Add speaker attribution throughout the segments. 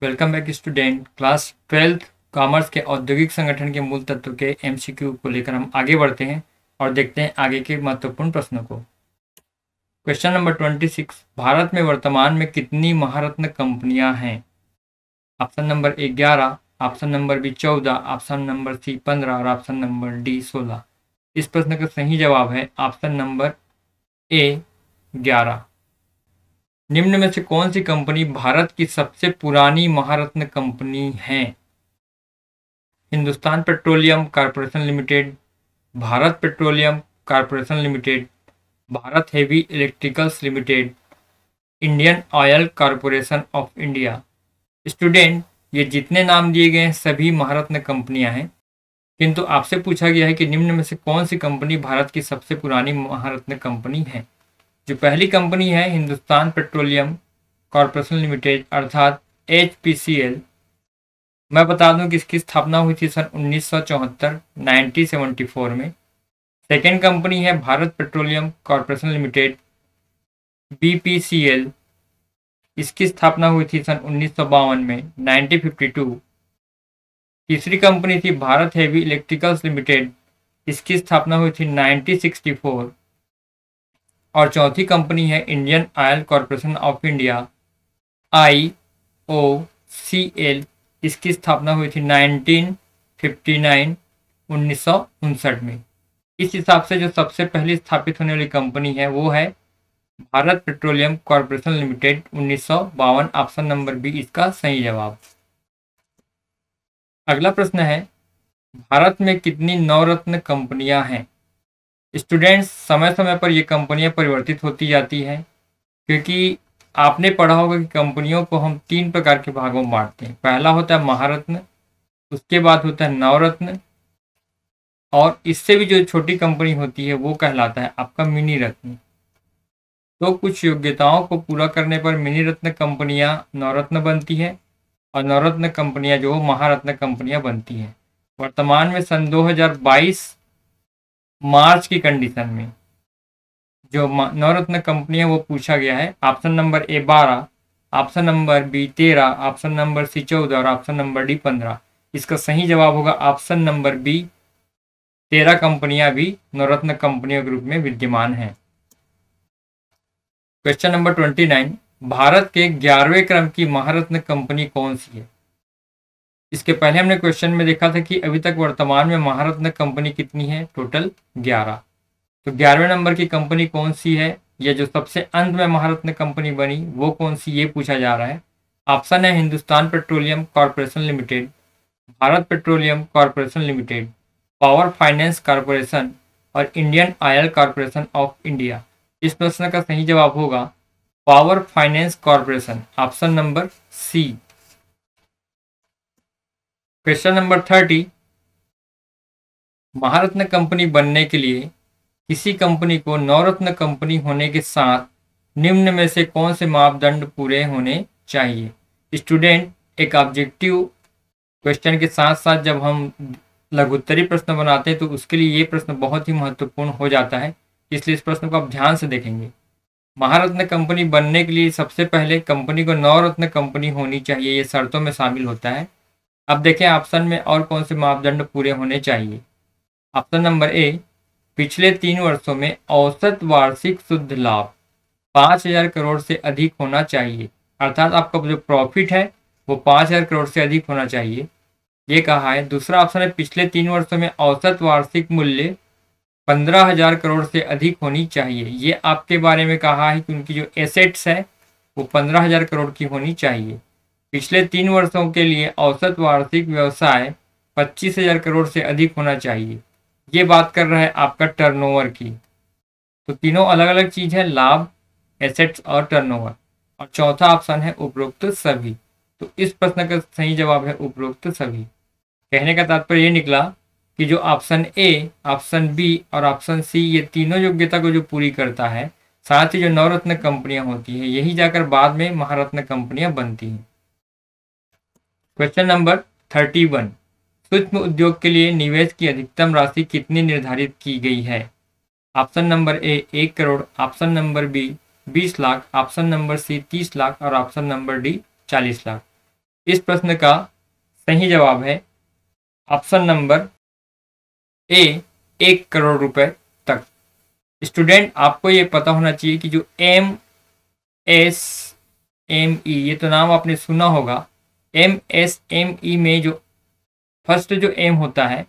Speaker 1: Welcome back student. Class 12th commerce के औद्योगिक संगठन के मूल तत्व के एमसीक्यू को लेकर हम आगे बढ़ते हैं और देखते हैं आगे के महत्वपूर्ण प्रश्नों को। क्वेश्चन नंबर 26, भारत में वर्तमान में कितनी महारत्न कंपनियां हैं? Option number A 11, option number B 14, option number C 15 और ऑप्शन नंबर डी 16। इस प्रश्न का सही जवाब है ऑप्शन नंबर ए 11। निम्न में से कौन सी कंपनी भारत की सबसे पुरानी महारत्न कंपनी है? Hindustan petroleum corporation limited, Bharat petroleum corporation limited, Bharat heavy electricals limited, Indian oil corporation of India. Student, ये जितने नाम दिए गए हैं सभी महारत्न कंपनियां हैं, किंतु आपसे पूछा गया है कि निम्न में से कौन सी कंपनी भारत की सबसे पुरानी महारत्न कंपनी है। जो पहली कंपनी है हिंदुस्तान पेट्रोलियम कॉर्पोरेशन लिमिटेड अर्थात HPCL। मैं बता दूं कि इसकी स्थापना हुई थी सन 1974 1974 में। सेकेंड कंपनी है Bharat petroleum corporation limited BPCL। इसकी स्थापना हुई थी सन 1952 में 1952। तीसरी कंपनी थी भारत हेवी इलेक्ट्रिकल्स लिमिटेड। इसकी स्थापना हुई थी 1964। और चौथी कंपनी है Indian oil corporation of India IOCL। इसकी स्थापना हुई थी 1959 में। इस हिसाब से जो सबसे पहली स्थापित होने वाली कंपनी है वो है Bharat petroleum corporation limited 1952। Option number B इसका सही जवाब। अगला प्रश्न है, भारत में कितनी नवरत्न कंपनियां हैं? स्टूडेंट्स, समय समय पर ये कंपनियां परिवर्तित होती जाती हैं, क्योंकि आपने पढ़ा होगा कि कंपनियों को हम 3 प्रकार के भागों में बांटते हैं। पहला होता है महारत्न, उसके बाद होता है नवरत्न, और इससे भी जो छोटी कंपनी होती है वो कहलाता है आपका मिनी रत्न। तो कुछ योग्यताओं को पूरा करने पर मिनी रत्न कंपनियां नवरत्न बनती है और नवरत्न कंपनियां जो महारत्न कंपनियां बनती हैं। वर्तमान में सन 2022 मार्च की कंडीशन में जो नवरत्न कंपनी है वो पूछा गया है। Option number A 12, option number B 13, option number C 14 और ऑप्शन नंबर डी 15। इसका सही जवाब होगा ऑप्शन नंबर बी 13 कंपनियां भी नवरत्न कंपनियों के रूप में विद्यमान हैं। क्वेश्चन नंबर 29, भारत के 11वें क्रम की महारत्न कंपनी कौन सी है? इसके पहले हमने क्वेश्चन में देखा था कि अभी तक वर्तमान में महारत्न कंपनी कितनी है, टोटल 11। तो 11वें नंबर की कंपनी कौन सी है, या जो सबसे अंत में महारत्न कंपनी बनी वो कौन सी, ये पूछा जा रहा है। ऑप्शन है Hindustan petroleum corporation limited, Bharat petroleum corporation limited, power finance corporation और Indian oil corporation of India. इस प्रश्न का सही जवाब होगा power finance corporation, option number C. Question number 30, Maharatna company बनने के लिए किसी कंपनी को नवरत्न कंपनी होने के साथ निम्न में से कौन से मापदंड पूरे होने चाहिए? स्टूडेंट, एक ऑब्जेक्टिव क्वेश्चन के साथ साथ जब हम लघुत्तरी प्रश्न बनाते हैं तो उसके लिए ये प्रश्न बहुत ही महत्वपूर्ण हो जाता है, इसलिए इस प्रश्न को आप ध्यान से देखेंगे। महारत्न कंपनी बनने के लिए सबसे पहले कंपनी को नवरत्न कंपनी होनी चाहिए, ये शर्तों में शामिल होता है। अब देखें ऑप्शन में और कौन से मापदंड पूरे होने चाहिए। ऑप्शन नंबर ए, पिछले 3 वर्षों में औसत वार्षिक शुद्ध लाभ 5,000 करोड़ से अधिक होना चाहिए, अर्थात आपका जो प्रॉफिट है वो 5,000 करोड़ से अधिक होना चाहिए, ये कहा है। दूसरा ऑप्शन है पिछले 3 वर्षों में औसत वार्षिक मूल्य 15,000 करोड़ से अधिक होनी चाहिए। ये आपके बारे में कहा है कि उनकी जो एसेट्स है वो 15,000 करोड़ की होनी चाहिए। पिछले 3 वर्षों के लिए औसत वार्षिक व्यवसाय 25,000 करोड़ से अधिक होना चाहिए। ये बात कर रहा है आपका टर्नओवर की। तो तीनों अलग अलग चीज है, लाभ, एसेट्स और टर्नओवर। और चौथा ऑप्शन है उपरोक्त सभी। तो इस प्रश्न का सही जवाब है उपरोक्त सभी। कहने का तात्पर्य ये निकला कि जो ऑप्शन ए, ऑप्शन बी और ऑप्शन सी ये तीनों योग्यता को जो पूरी करता है, साथ ही जो नवरत्न कंपनियां होती है यही जाकर बाद में महारत्न कंपनियां बनती हैं। क्वेश्चन नंबर 31, सूक्ष्म उद्योग के लिए निवेश की अधिकतम राशि कितनी निर्धारित की गई है? Option number A 1 crore, option number B 20 lakh, option number C 30 lakh और ऑप्शन नंबर डी 40 लाख। इस प्रश्न का सही जवाब है ऑप्शन नंबर ए, 1 करोड़ रुपए तक। स्टूडेंट, आपको ये पता होना चाहिए कि जो MSME, ये तो नाम आपने सुना होगा। MSME में जो फर्स्ट जो एम होता है,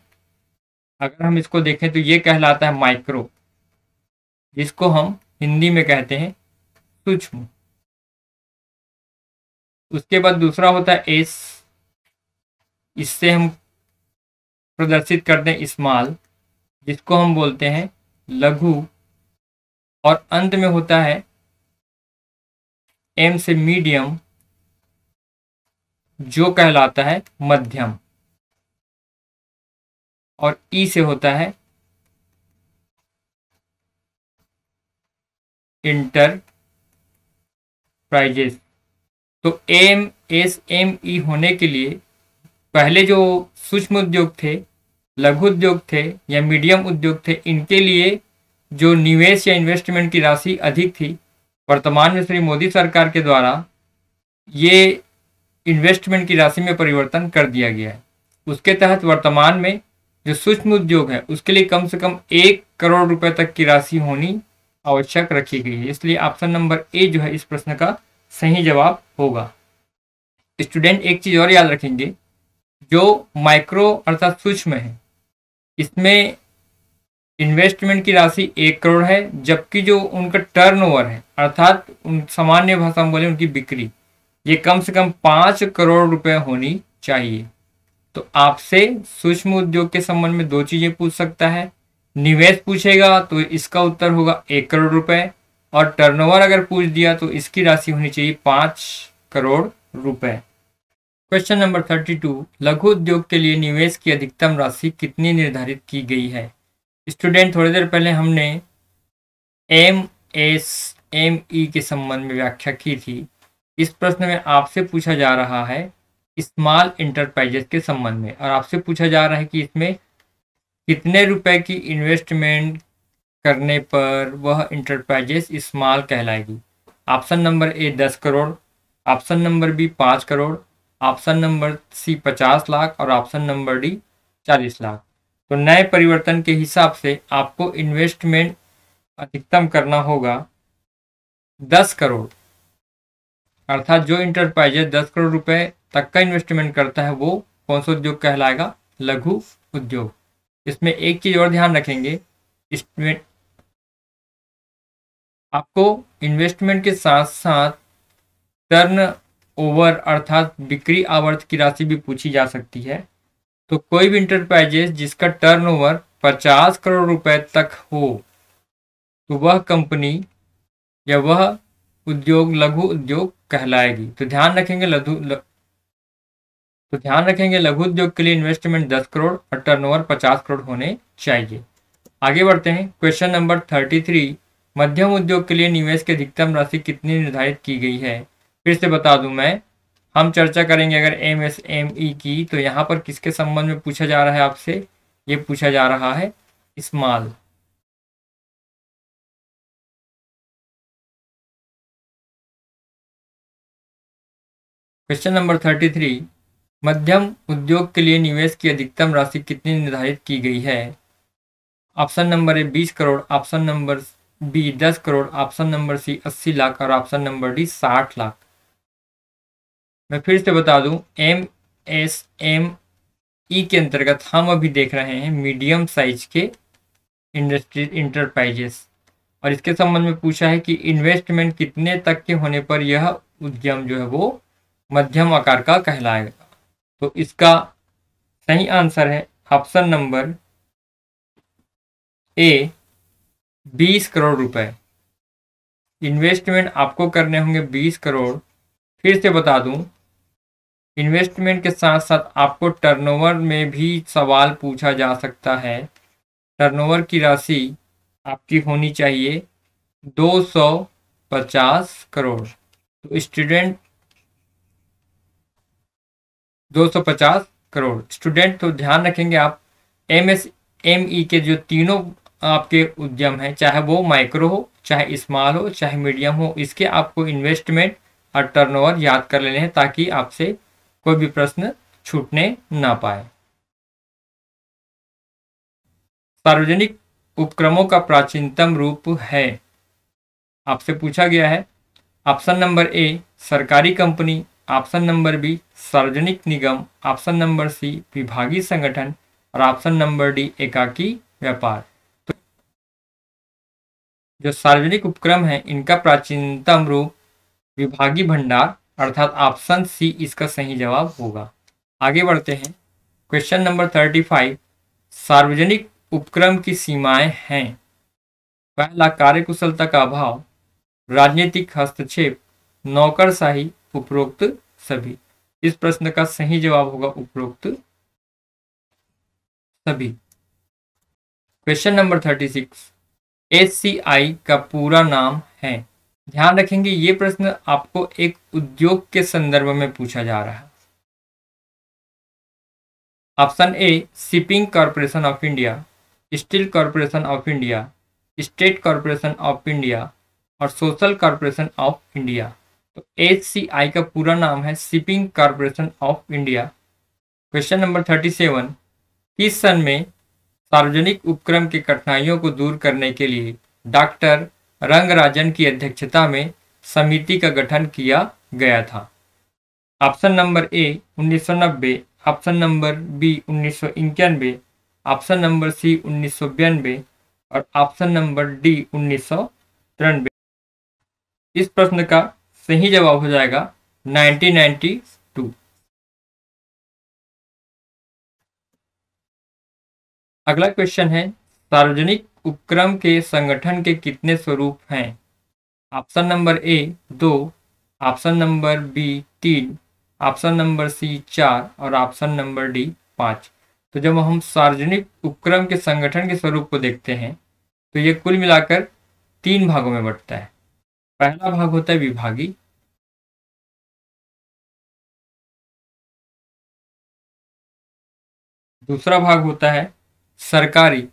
Speaker 1: अगर हम इसको देखें तो ये कहलाता है माइक्रो, जिसको हम हिंदी में कहते हैं सूक्ष्म। उसके बाद दूसरा होता है एस, इससे हम प्रदर्शित करते हैं स्मॉल, जिसको हम बोलते हैं लघु। और अंत में होता है एम से मीडियम, जो कहलाता है मध्यम। और ई से होता है इंटरप्राइजेस। तो MSME होने के लिए पहले जो सूक्ष्म उद्योग थे, लघु उद्योग थे या मीडियम उद्योग थे, इनके लिए जो निवेश या इन्वेस्टमेंट की राशि अधिक थी, वर्तमान में श्री मोदी सरकार के द्वारा ये इन्वेस्टमेंट की राशि में परिवर्तन कर दिया गया है। उसके तहत वर्तमान में जो सूक्ष्म उद्योग है उसके लिए कम से कम 1 करोड़ रुपए तक की राशि होनी आवश्यक रखी गई है। इसलिए ऑप्शन नंबर ए जो है इस प्रश्न का सही जवाब होगा। स्टूडेंट, एक चीज और याद रखेंगे, जो माइक्रो अर्थात सूक्ष्म है, इसमें इन्वेस्टमेंट की राशि 1 करोड़ है, जबकि जो उनका टर्नओवर है अर्थात उन सामान्य भाषा में बोले उनकी बिक्री, ये कम से कम 5 करोड़ रुपए होनी चाहिए। तो आपसे सूक्ष्म उद्योग के संबंध में 2 चीजें पूछ सकता है। निवेश पूछेगा तो इसका उत्तर होगा 1 करोड़ रुपए, और टर्नओवर अगर पूछ दिया तो इसकी राशि होनी चाहिए 5 करोड़ रुपए। क्वेश्चन नंबर 32, लघु उद्योग के लिए निवेश की अधिकतम राशि कितनी निर्धारित की गई है? स्टूडेंट, थोड़ी देर पहले हमने MSME के संबंध में व्याख्या की थी। इस प्रश्न में आपसे पूछा जा रहा है स्मॉल इंटरप्राइजेस के संबंध में, और आपसे पूछा जा रहा है कि इसमें कितने रुपए की इन्वेस्टमेंट करने पर वह इंटरप्राइजेस स्मॉल कहलाएगी। Option number A 10 crore, option number B 5 crore, option number C 50 lakh और ऑप्शन नंबर डी 40 लाख। तो नए परिवर्तन के हिसाब से आपको इन्वेस्टमेंट अधिकतम करना होगा 10 करोड़, अर्थात जो इंटरप्राइजेस 10 करोड़ रुपए तक का इन्वेस्टमेंट करता है वो कौन सा उद्योग कहलाएगा? लघु उद्योग। इसमें एक चीज और ध्यान रखेंगे, इसमें आपको इन्वेस्टमेंट के साथ साथ टर्न ओवर अर्थात बिक्री आवर्त की राशि भी पूछी जा सकती है। तो कोई भी इंटरप्राइजेस जिसका टर्नओवर 50 करोड़ रुपए तक हो तो वह कंपनी या वह उद्योग लघु उद्योग कहलाएगी। तो ध्यान रखेंगे लघु उद्योग के लिए इन्वेस्टमेंट 10 करोड़ और टर्नओवर 50 करोड़ होने चाहिए। आगे बढ़ते हैं। क्वेश्चन नंबर 33, मध्यम उद्योग के लिए निवेश की अधिकतम राशि कितनी निर्धारित की गई है? फिर से बता दूं मैं, हम चर्चा करेंगे अगर MSME की, तो यहाँ पर किसके संबंध में पूछा जा रहा है आपसे? ये पूछा जा रहा है स्मॉल। क्वेश्चन नंबर 33, मध्यम उद्योग के लिए निवेश की अधिकतम राशि कितनी निर्धारित की गई है? Option number A 20 crore, option number B 10 crore, option number C 80 lakh और ऑप्शन नंबर डी 60 लाख। मैं फिर से बता दूं, MSME के अंतर्गत हम अभी देख रहे हैं मीडियम साइज के इंटरप्राइजेस, और इसके संबंध में पूछा है कि इन्वेस्टमेंट कितने तक के होने पर यह उद्यम जो है वो मध्यम आकार का कहलाएगा। तो इसका सही आंसर है ऑप्शन नंबर ए 20 करोड़ रुपए। इन्वेस्टमेंट आपको करने होंगे 20 करोड़। फिर से बता दूं, इन्वेस्टमेंट के साथ साथ आपको टर्नओवर में भी सवाल पूछा जा सकता है। टर्नओवर की राशि आपकी होनी चाहिए 250 करोड़। तो स्टूडेंट 250 करोड़। स्टूडेंट, तो ध्यान रखेंगे आप, MSME के जो तीनों आपके उद्यम हैं, चाहे वो माइक्रो हो, चाहे स्मॉल हो, चाहे मीडियम हो, इसके आपको इन्वेस्टमेंट और टर्नओवर याद कर लेने हैं ताकि आपसे कोई भी प्रश्न छूटने ना पाए। सार्वजनिक उपक्रमों का प्राचीनतम रूप है, आपसे पूछा गया है। ऑप्शन नंबर ए सरकारी कंपनी, ऑप्शन नंबर बी सार्वजनिक निगम, ऑप्शन नंबर सी विभागीय संगठन और ऑप्शन नंबर डी एकाकी व्यापार। तो जो सार्वजनिक उपक्रम है इनका प्राचीनतम रूप विभागीय भंडार अर्थात ऑप्शन सी इसका सही जवाब होगा। आगे बढ़ते हैं। क्वेश्चन नंबर 35, सार्वजनिक उपक्रम की सीमाएं हैं। पहला, कार्यकुशलता का अभाव, राजनीतिक हस्तक्षेप, नौकरशाही, उपरोक्त सभी। इस प्रश्न का सही जवाब होगा उपरोक्त सभी। क्वेश्चन नंबर 36, एचसीआई का पूरा नाम है। ध्यान रखेंगे ये प्रश्न आपको एक उद्योग के संदर्भ में पूछा जा रहा है। Option A shipping corporation of India, steel corporation of India, state corporation of India और सोशल कॉरपोरेशन ऑफ इंडिया। तो एचसीआई का पूरा नाम है shipping corporation of India. Question number 37, किस सन में सार्वजनिक उपक्रम की कठिनाइयों को दूर करने के लिए डॉक्टर रंगराजन की अध्यक्षता में समिति का गठन किया गया था? Option number A 1990, option number B 1991, option number C 1992 और ऑप्शन नंबर डी 1993। इस प्रश्न का सही जवाब हो जाएगा 1992। अगला क्वेश्चन है, सार्वजनिक उपक्रम के संगठन के कितने स्वरूप हैं? Option number A 2, option number B 3, option number C 4 और ऑप्शन नंबर डी 5। तो जब हम सार्वजनिक उपक्रम के संगठन के स्वरूप को देखते हैं तो ये कुल मिलाकर 3 भागों में बंटता है। पहला भाग होता है विभागीय, दूसरा भाग होता है सरकारी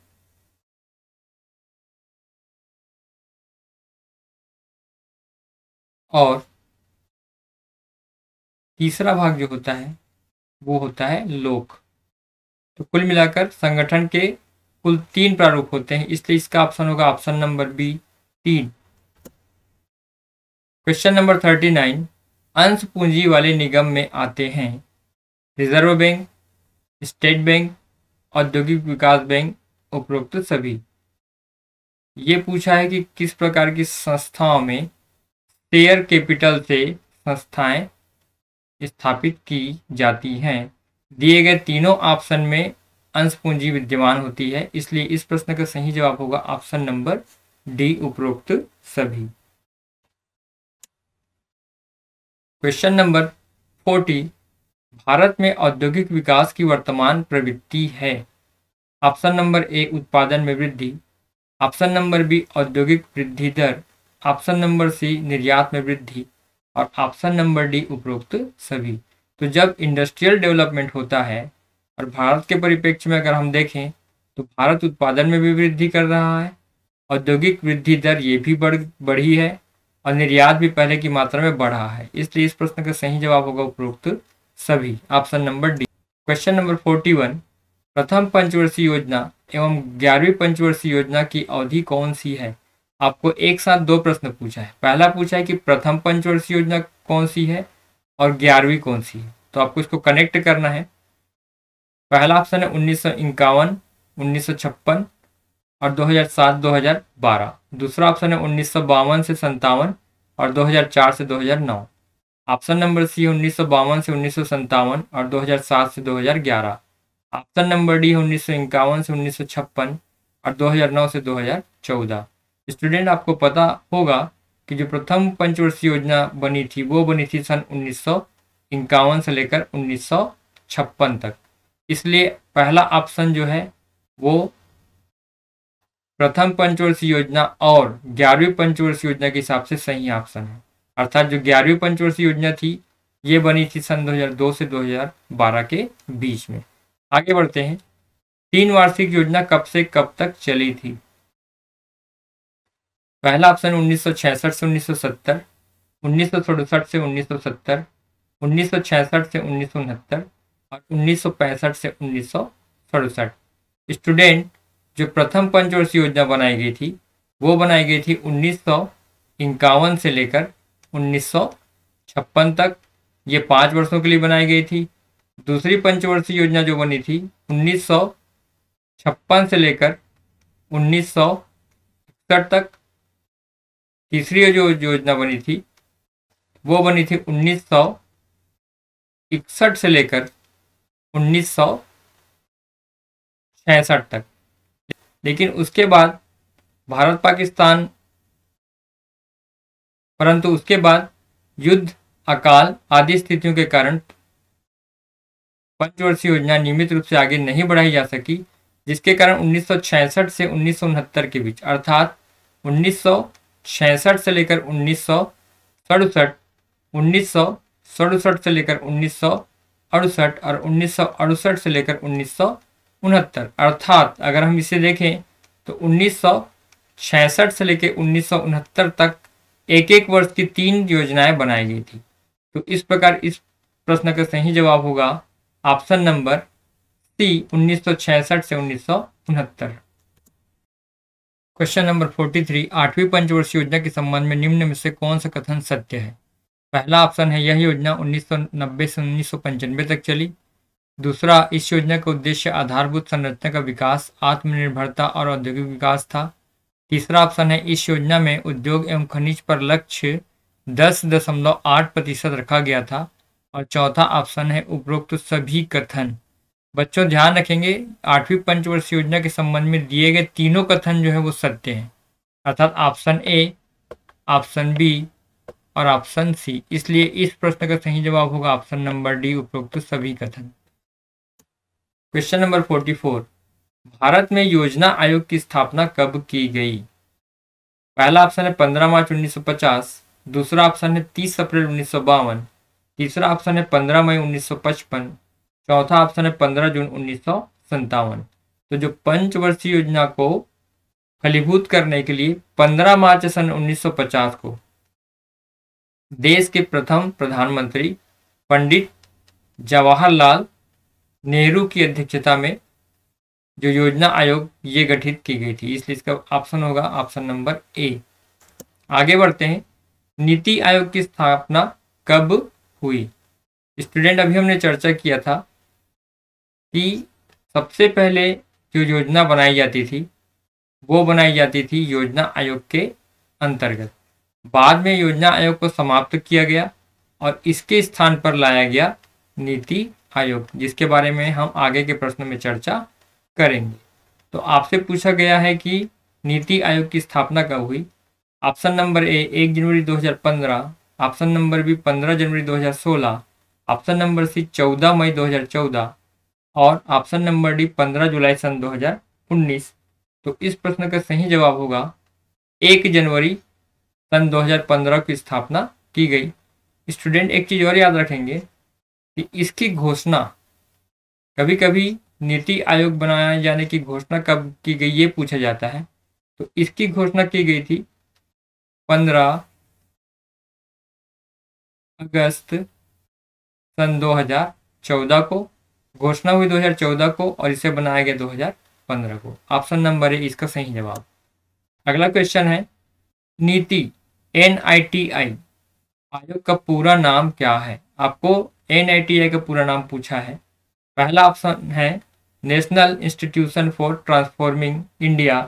Speaker 1: और तीसरा भाग जो होता है वो होता है लोक। तो कुल मिलाकर संगठन के कुल 3 प्रारूप होते हैं, इसलिए इसका ऑप्शन होगा option number B 3। Question number 39, अंश पूंजी वाले निगम में आते हैं रिजर्व बैंक, स्टेट बैंक, औद्योगिक विकास बैंक, उपरोक्त सभी। ये पूछा है कि किस प्रकार की संस्थाओं में शेयर कैपिटल से संस्थाएं स्थापित की जाती हैं। दिए गए तीनों ऑप्शन में अंश पूंजी विद्यमान होती है, इसलिए इस प्रश्न का सही जवाब होगा ऑप्शन नंबर डी उपरोक्त सभी। क्वेश्चन नंबर 40, भारत में औद्योगिक विकास की वर्तमान प्रवृत्ति है। ऑप्शन नंबर ए उत्पादन में वृद्धि, ऑप्शन नंबर बी औद्योगिक वृद्धि दर, ऑप्शन नंबर सी निर्यात में वृद्धि और ऑप्शन नंबर डी उपरोक्त सभी। तो जब इंडस्ट्रियल डेवलपमेंट होता है और भारत के परिप्रेक्ष्य में अगर हम देखें तो भारत उत्पादन में भी वृद्धि कर रहा है, औद्योगिक वृद्धि दर ये भी बढ़ी है और निर्यात भी पहले की मात्रा में बढ़ा है, इसलिए इस प्रश्न का सही जवाब होगा उपरोक्त सभी, option number D. Question number 41, प्रथम पंचवर्षीय योजना एवं 11वीं पंचवर्षीय योजना की अवधि कौन सी है? आपको एक साथ 2 प्रश्न पूछा है। पहला पूछा है कि प्रथम पंचवर्षीय योजना कौन सी है और 11वीं कौन सी है, तो आपको इसको कनेक्ट करना है। पहला ऑप्शन है 1951, 1956 और 2007-2012। दूसरा ऑप्शन है 1952 से 57 और 2004 से 2009। ऑप्शन नंबर सी 1952 से 1957 और 2007 से 2011। ऑप्शन नंबर डी 1951 से 1956 और 2009 से 2014। स्टूडेंट, आपको पता होगा कि जो प्रथम पंचवर्षीय योजना बनी थी वो बनी थी सन 1951 से लेकर 1956 तक, इसलिए पहला ऑप्शन जो है वो प्रथम पंचवर्षीय योजना और 11वीं पंचवर्षीय योजना के हिसाब से सही ऑप्शन है। अर्थात जो 11वीं पंचवर्षीय योजना थी ये बनी थी सन 2002 से 2012 के बीच में। आगे बढ़ते हैं। 3 वार्षिक योजना कब से कब तक चली थी? पहला ऑप्शन 1966 से 1970, 1967 से 1970, 1966 से 1969 और 1965 से 1967। स्टूडेंट, जो प्रथम पंचवर्षीय योजना बनाई गई थी वो बनाई गई थी 1951 से लेकर 1956 तक। ये 5 वर्षों के लिए बनाई गई थी। दूसरी पंचवर्षीय योजना जो बनी थी 1956 से लेकर 1961 तक। तीसरी जो योजना बनी थी वो बनी थी 1961 से लेकर 1966 तक। लेकिन उसके बाद परंतु उसके बाद युद्ध, अकाल आदि स्थितियों के कारण पंचवर्षीय योजना नियमित रूप से आगे नहीं बढ़ाई जा सकी, जिसके कारण 1966 से 1969 के बीच अर्थात 1966 से लेकर 1967, 1967 से लेकर 1968 और 1968 से लेकर 1969, अर्थात अगर हम इसे देखें तो 1966 से लेकर 1969 तक एक एक वर्ष की 3 योजनाएं बनाई गई थी। तो इस प्रकार इस प्रश्न का सही जवाब होगा ऑप्शन नंबर सी, 1966 से 1969। क्वेश्चन नंबर 43, 8वीं पंचवर्षीय योजना के संबंध में निम्न में से कौन सा कथन सत्य है? पहला ऑप्शन है, यह योजना 1990 से 1995 तक चली। दूसरा, इस योजना का उद्देश्य आधारभूत संरचना का विकास, आत्मनिर्भरता और औद्योगिक विकास था। तीसरा ऑप्शन है, इस योजना में उद्योग एवं खनिज पर लक्ष्य 10.8% रखा गया था। और चौथा ऑप्शन है, उपरोक्त सभी कथन। बच्चों ध्यान रखेंगे, 8वीं पंचवर्षीय योजना के संबंध में दिए गए तीनों कथन जो है वो सत्य हैं, अर्थात ऑप्शन ए, ऑप्शन बी और ऑप्शन सी। इसलिए इस प्रश्न का सही जवाब होगा ऑप्शन नंबर डी, उपरोक्त सभी कथन। क्वेश्चन नंबर 44, भारत में योजना आयोग की स्थापना कब की गई? पहला ऑप्शन है 15 मार्च 1950, दूसरा ऑप्शन है 30 अप्रैल 1952, तीसरा ऑप्शन है 15 मई 1955, चौथा ऑप्शन है 15 जून 1957। तो जो पंचवर्षीय योजना को फलीभूत करने के लिए 15 मार्च सन 1950 को देश के प्रथम प्रधानमंत्री पंडित जवाहरलाल नेहरू की अध्यक्षता में जो योजना आयोग ये गठित की गई थी, इसलिए इसका ऑप्शन होगा ऑप्शन नंबर ए। आगे बढ़ते हैं, नीति आयोग की स्थापना कब हुई? स्टूडेंट, अभी हमने चर्चा किया था कि सबसे पहले जो योजना बनाई जाती थी वो बनाई जाती थी योजना आयोग के अंतर्गत। बाद में योजना आयोग को समाप्त किया गया और इसके स्थान पर लाया गया नीति आयोग, जिसके बारे में हम आगे के प्रश्न में चर्चा करेंगे। तो आपसे पूछा गया है कि नीति आयोग की स्थापना कब हुई? ऑप्शन नंबर ए 1 जनवरी 2015, ऑप्शन नंबर बी 15 जनवरी 2016, ऑप्शन नंबर सी 14 मई 2014 और ऑप्शन नंबर डी 15 जुलाई सन 2019। तो इस प्रश्न का सही जवाब होगा 1 जनवरी सन 2015 की स्थापना की गई। स्टूडेंट, एक चीज और याद रखेंगे कि इसकी घोषणा, कभी कभी नीति आयोग बनाए जाने की घोषणा कब की गई ये पूछा जाता है। तो इसकी घोषणा की गई थी 15 अगस्त सन 2014 को, घोषणा हुई 2014 को और इसे बनाया गया 2015 को। ऑप्शन नंबर है इसका सही जवाब। अगला क्वेश्चन है, नीति NITI आयोग का पूरा नाम क्या है? आपको NITI का पूरा नाम पूछा है। पहला ऑप्शन है national institution for transforming India,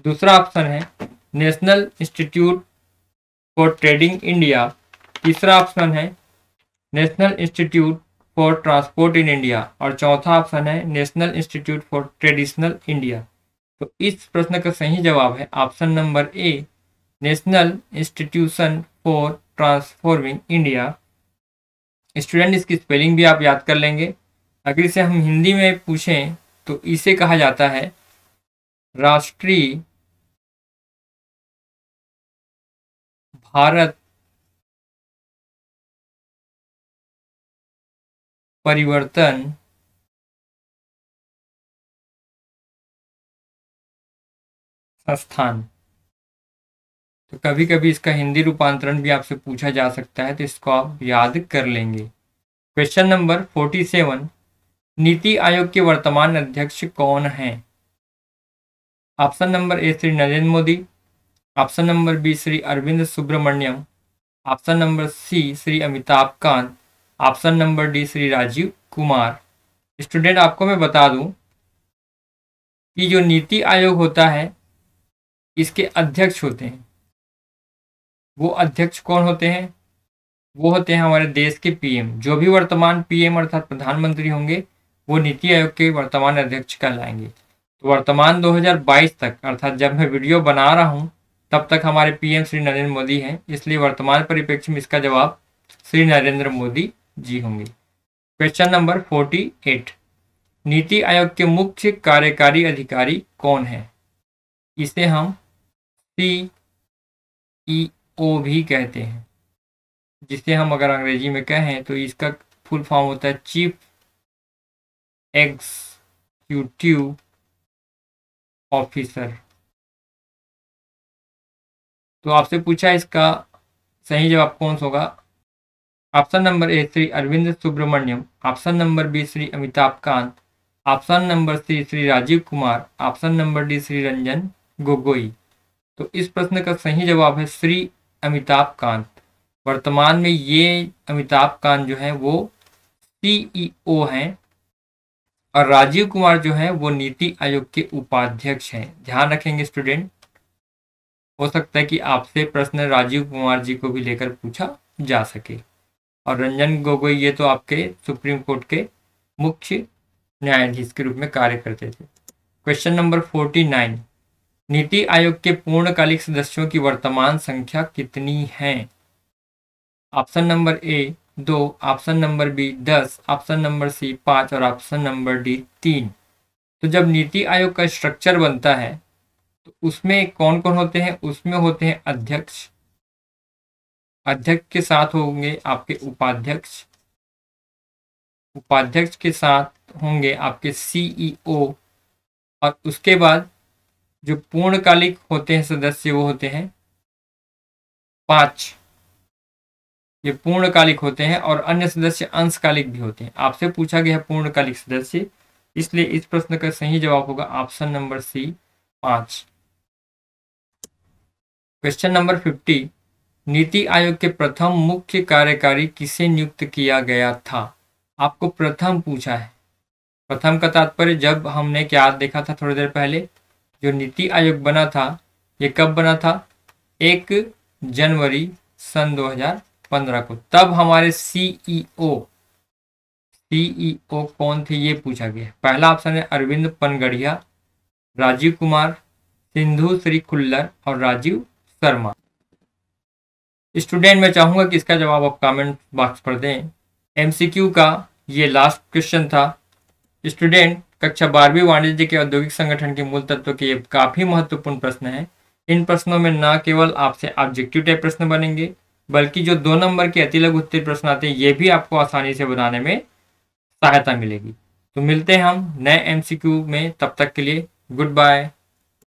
Speaker 1: दूसरा ऑप्शन है national institute for trading India, तीसरा ऑप्शन है national institute for transport in India और चौथा ऑप्शन है national institute for traditional India. तो इस प्रश्न का सही जवाब है option number A, national institution for transforming India. Student, इसकी स्पेलिंग भी आप याद कर लेंगे। अगर इसे हम हिंदी में पूछें तो इसे कहा जाता है राष्ट्रीय भारत परिवर्तन संस्थान। तो कभी कभी इसका हिंदी रूपांतरण भी आपसे पूछा जा सकता है, तो इसको आप याद कर लेंगे। क्वेश्चन नंबर 47, नीति आयोग के वर्तमान अध्यक्ष कौन हैं? Option number A Shri Narendra Modi, option number B Shri Arvind Subramanian, option number C Shri Amitabh Kant, option number D Shri Rajiv Kumar. Student, आपको मैं बता दूं कि जो नीति आयोग होता है इसके अध्यक्ष होते हैं। वो अध्यक्ष कौन होते हैं? वो होते हैं हमारे देश के पीएम। जो भी वर्तमान पीएम अर्थात प्रधानमंत्री होंगे वो नीति आयोग के वर्तमान अध्यक्ष कहलाएंगे। तो वर्तमान 2022 तक अर्थात जब मैं वीडियो बना रहा हूं तब तक हमारे पीएम श्री नरेंद्र मोदी हैं, इसलिए वर्तमान परिप्रेक्ष्य में इसका जवाब श्री नरेंद्र मोदी जी होंगे। क्वेश्चन नंबर 48, नीति आयोग के मुख्य कार्यकारी अधिकारी कौन है? इसे हम सीईओ भी कहते हैं, जिसे हम अगर अंग्रेजी में कहें तो इसका फुल फॉर्म होता है चीफ एग्जीक्यूटिव ऑफिसर। तो आपसे पूछा इसका सही जवाब कौन सा होगा? Option number A Shri Arvind Subramanian, option number B Shri Amitabh Kant, option number C Shri Rajiv Kumar, option number D Shri Ranjan Gogoi. तो इस प्रश्न का सही जवाब है श्री अमिताभ कांत। वर्तमान में ये अमिताभ कांत जो है वो सीईओ हैं और राजीव कुमार जो है वो नीति आयोग के उपाध्यक्ष हैं। ध्यान रखेंगे स्टूडेंट, हो सकता है कि आपसे प्रश्न राजीव कुमार जी को भी लेकर पूछा जा सके। और रंजन गोगोई ये तो आपके सुप्रीम कोर्ट के मुख्य न्यायाधीश के रूप में कार्य करते थे। क्वेश्चन नंबर 49, नीति आयोग के पूर्णकालिक सदस्यों की वर्तमान संख्या कितनी है? Option number A 2, option number B 10, option number C 5 और ऑप्शन नंबर डी 3। तो जब नीति आयोग का स्ट्रक्चर बनता है तो उसमें कौन कौन होते हैं? उसमें होते हैं अध्यक्ष, अध्यक्ष के साथ होंगे आपके उपाध्यक्ष, उपाध्यक्ष के साथ होंगे आपके सीईओ और उसके बाद जो पूर्णकालिक होते हैं सदस्य वो होते हैं 5। ये पूर्णकालिक होते हैं और अन्य सदस्य अंशकालिक भी होते हैं। आपसे पूछा गया है पूर्णकालिक सदस्य, इसलिए इस प्रश्न का सही जवाब होगा option number C 5। Question number 50, NITI आयोग के प्रथम मुख्य कार्यकारी किसे नियुक्त किया गया था? आपको प्रथम पूछा है। प्रथम का तात्पर्य जब हमने क्या देखा था थोड़ी देर पहले, जो नीति आयोग बना था ये कब बना था? 1 जनवरी सन 2015 को। तब हमारे सीईओ कौन थे ये पूछा गया। पहला ऑप्शन है अरविंद पनगढ़िया, राजीव कुमार, सिंधु श्री खुल्लर और राजीव शर्मा। स्टूडेंट, मैं चाहूंगा कि इसका जवाब आप कमेंट बॉक्स पर दें। एमसीक्यू का ये लास्ट क्वेश्चन था। स्टूडेंट, कक्षा 12वीं वाणिज्य के औद्योगिक संगठन के मूल तत्व के ये काफी महत्वपूर्ण प्रश्न हैं। इन प्रश्नों में न केवल आपसे ऑब्जेक्टिव टाइप प्रश्न बनेंगे बल्कि जो 2 नंबर के अति लघु उत्तरीय प्रश्न आते हैं ये भी आपको आसानी से बनाने में सहायता मिलेगी। तो मिलते हैं हम नए एमसीक्यू में, तब तक के लिए गुड बाय।